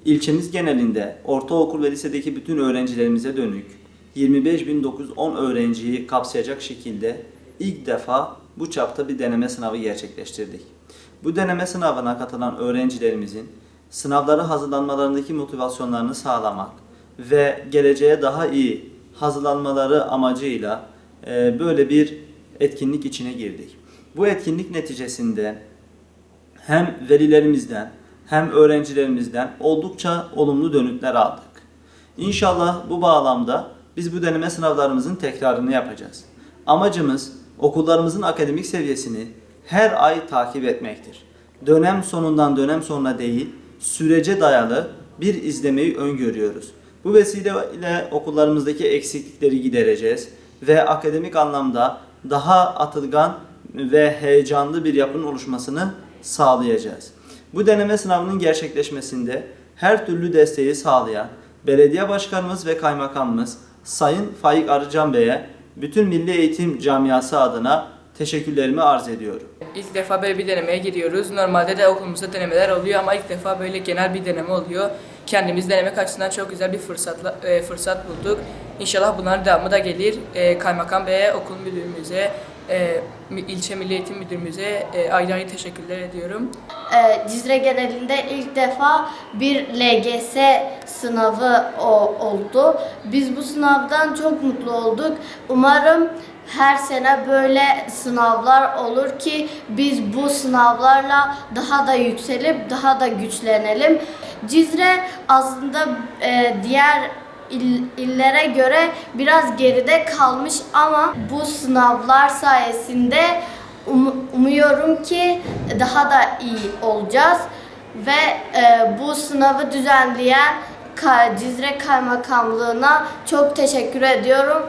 İlçemiz genelinde ortaokul ve lisedeki bütün öğrencilerimize dönük 25.910 öğrenciyi kapsayacak şekilde ilk defa bu çapta bir deneme sınavı gerçekleştirdik. Bu deneme sınavına katılan öğrencilerimizin sınavlara hazırlanmalarındaki motivasyonlarını sağlamak ve geleceğe daha iyi hazırlanmaları amacıyla böyle bir etkinlik içine girdik. Bu etkinlik neticesinde hem velilerimizden hem öğrencilerimizden oldukça olumlu dönütler aldık. İnşallah bu bağlamda biz bu deneme sınavlarımızın tekrarını yapacağız. Amacımız okullarımızın akademik seviyesini her ay takip etmektir. Dönem sonundan dönem sonuna değil, sürece dayalı bir izlemeyi öngörüyoruz. Bu vesileyle okullarımızdaki eksiklikleri gidereceğiz ve akademik anlamda daha atılgan ve heyecanlı bir yapının oluşmasını sağlayacağız. Bu deneme sınavının gerçekleşmesinde her türlü desteği sağlayan belediye başkanımız ve kaymakamımız Sayın Faik Arıcan Bey'e bütün Milli Eğitim Camiası adına teşekkürlerimi arz ediyorum. İlk defa böyle bir denemeye giriyoruz. Normalde de okulumuzda denemeler oluyor ama ilk defa böyle genel bir deneme oluyor. Kendimiz denemek açısından çok güzel bir fırsat bulduk. İnşallah bunların devamı da gelir. Kaymakam Bey'e, okul müdürümüze, ilçe Milli Eğitim Müdürümüze ayrı ayrı teşekkürler ediyorum. Cizre genelinde ilk defa bir LGS sınavı oldu. Biz bu sınavdan çok mutlu olduk. Umarım her sene böyle sınavlar olur ki biz bu sınavlarla daha da yükselip daha da güçlenelim. Cizre aslında diğer illere göre biraz geride kalmış ama bu sınavlar sayesinde umuyorum ki daha da iyi olacağız ve bu sınavı düzenleyen Cizre Kaymakamlığı'na çok teşekkür ediyorum.